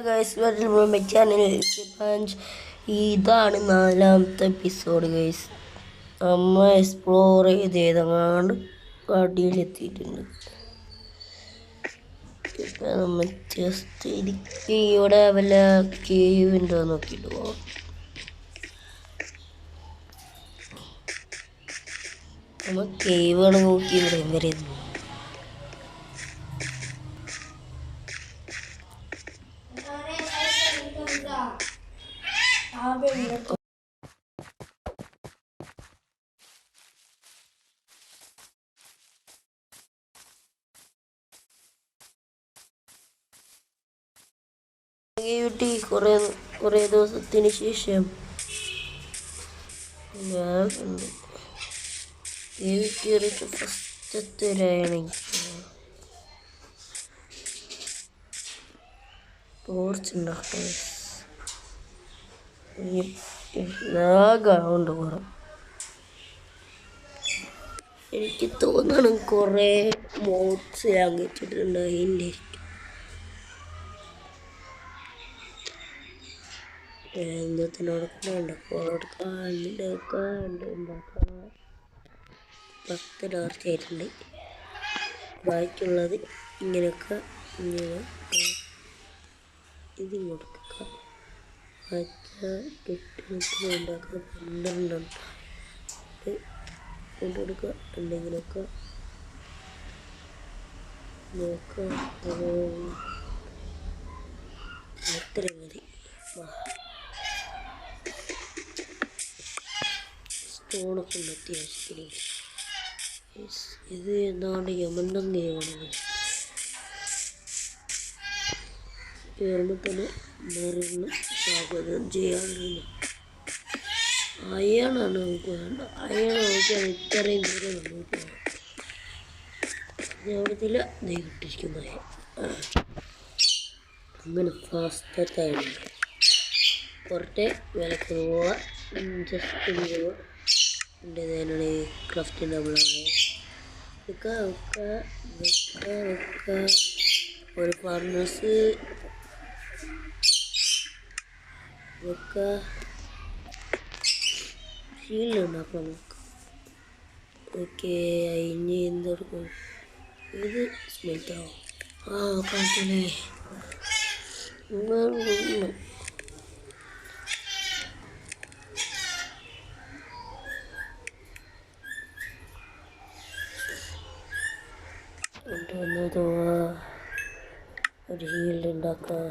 Guys welcome my channel punch. ഇതാണ് 4ാമത്തെ episode guys. നമ്മൾ explore ചെയ്തങ്ങാണ്ട് അടിയിലെത്തിയിട്ടുണ്ട്. ഇപ്പം നമ്മൾ ജസ്റ്റ് ഇരിക്കുക, ഇവിടെ വല്ല കേവ് ഉണ്ടോ നോക്കിയിട്ട് പോവാം. നമ്മൾ കേവാണ് നോക്കി ഇവിടെ വരുന്നത്. കുറേ ദിവസത്തിന് ശേഷം ഞാൻ കയറിയിട്ട് ഫസ്റ്റത്തെ ടോർച്ച് ഉണ്ടാക്കുക. ലാഗാവുണ്ട് കുറേ. എനിക്ക് തോന്നണം കുറേ മോഡ്സ് ഞാൻ വെച്ചിട്ടുണ്ട്. അതിൻ്റെ എന്തത്തിനോടൊക്കെ പത്ത് ടോർച്ചായിട്ടുണ്ട്. ബാക്കിയുള്ളത് ഇങ്ങനെയൊക്കെ ഇതിങ്ങോട്ട് കെട്ടിണ്ടാക്കുക. 12 കൊണ്ടെടുക്കുക. എന്തെങ്കിലുമൊക്കെ നോക്കുക. അത്രയും മതി. സ്റ്റോണൊക്കെ ഉണ്ട് അത്യാവശ്യത്തിന്. ഇത് എന്താണ് യമണ്ടൻ ഗെയിമാണ്. കയറുമ്പോൾ തന്നെ മരുന്ന് സ്വാഗതം ചെയ്യാറുണ്ട്. അയണാണ് നമുക്ക് വേണ്ട. അയൺ നോക്കിയാൽ ഇത്രയും ദൂരം നമുക്ക് എവിടത്തില്ല കിട്ടിയിരിക്കുന്ന അങ്ങനെ ഫാസ്റ്റത്തായാണ്. കുറേ വിലക്ക് പോവാ. ജസ്റ്റ് പോവുക. എൻ്റെ തന്നെയാണ് ക്രാഫ്റ്റ് നമ്മളാണ് ഒരു ഫാർമേഴ്സ് ഷീൽഡ് ഉണ്ടാക്കാം നമുക്ക്. ഓക്കെ, ഇനി എന്തെടുക്കും? ഇത് സ്മെൽറ്റാവും. കാട്ടില്ലേ ഒരു ഹീൽഡ് ഉണ്ടാക്കാം.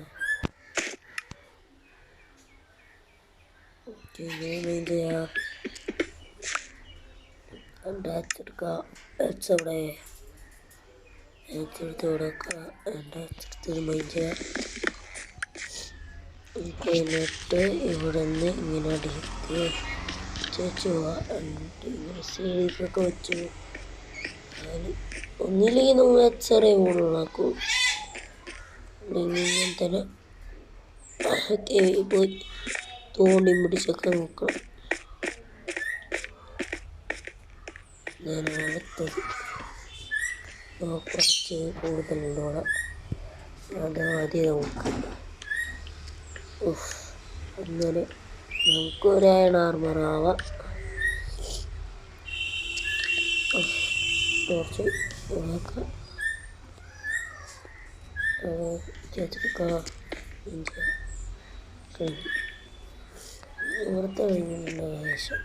അച്ചെടുക്കുക. അവിടെ അച്ചെടുത്ത് കൊടുക്കുക. അച്ചെടുത്തത് മൈൻഡ് ചെയ്യാം. എന്നിട്ട് ഇവിടെ നിന്ന് ഇങ്ങനെ അടിച്ച് ചേച്ചു പോവാം. സൈഡിലേക്കൊക്കെ വെച്ചു. ഒന്നില്ലെങ്കിൽ നമ്മൾ ചെറിയ ഓണാക്കും. ഇങ്ങനെ തന്നെ പോയി തോണ്ടി പിടിച്ചൊക്കെ നോക്കണം. ഞാൻ അടുത്തത് കുറച്ച് കൂടുതലുണ്ടോടെ അത് ആദ്യം നോക്കാം. അങ്ങനെ നമുക്കൊരു അയൺ ആർമറാവാം. കുറച്ച് നോക്കാം. ഇവിടുത്തെ കഴിഞ്ഞിട്ടുണ്ട്. ഏകദേശം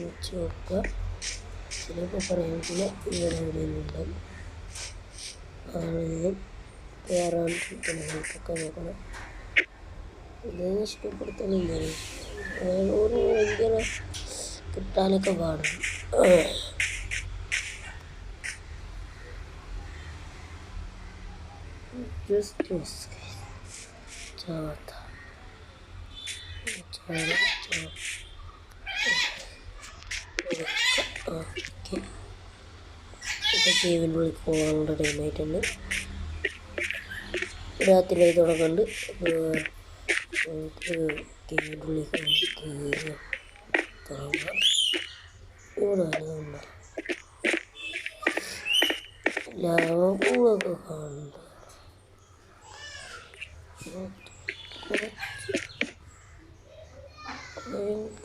വെച്ച് നോക്കുക. ചിലപ്പോൾ പറയുന്നില്ല ഇവിടെ എവിടെയുണ്ട്. കയറാൻ നമുക്കൊക്കെ നോക്കണം. ഇതൊന്നും ഇഷ്ടപ്പെടുത്തലില്ല. ഒരു ഭയങ്കര കിട്ടാനൊക്കെ പാടും. കേവിനുള്ളിൽ പോകാനുള്ള ടൈമായിട്ടുണ്ട്. രാത്രി തുടങ്ങുന്നുണ്ട്. കേവിനുള്ളിൽ ഇവിടെ ലാവൂളൊക്കെ കാണുന്നുണ്ട്.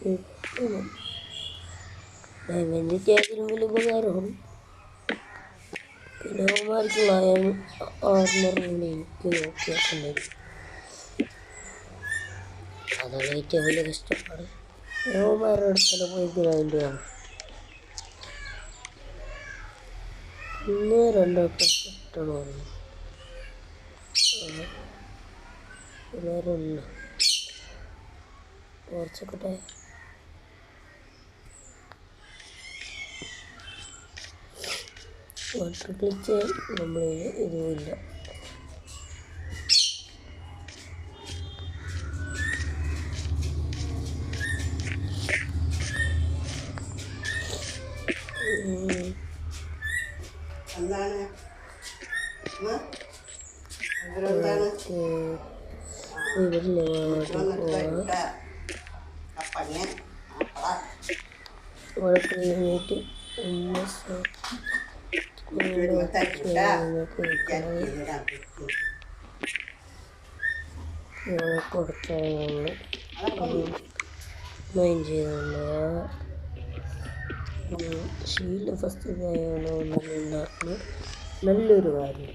കിട്ടണം ഡയമണ്ടിൻ്റെ അതിലും വലിയ ഉപകാരമാണ്. പിന്നെ അവന്മാർക്കുള്ള ആർമറിനുള്ള എനിക്ക് നോക്കിയാക്കുന്നില്ല. അതാണ് ഏറ്റവും വലിയ കഷ്ടപ്പാട്. അവന്മാരുടെ അടുത്തന്നെ പോയി ഗ്രൈൻഡ് ചെയ്യണം. 1-2 കിട്ടണമായിരുന്നു. വേറെ ഒന്ന് കുറച്ചൊക്കെ വാട്ടർ ക്ലിച്ച് നമ്മൾ ഇതുമില്ല. ഇവരില്ലേ അവിടെ കഴിഞ്ഞിട്ട് കൊടുത്താൽ മൈൻഡ് ചെയ്തുകൊണ്ട് ഷീൽഡ് ഫസ്റ്റ് ഉണ്ടാക്കുന്നത് നല്ലൊരു കാര്യം.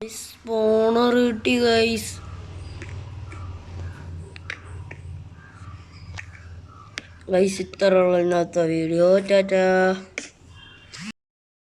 സ്പോണർ കിട്ടി ഗൈസ്. ഗൈസ് ഇത്രയുള്ള ഇന്നത്തെ വീഡിയോ. ടാറ്റാ.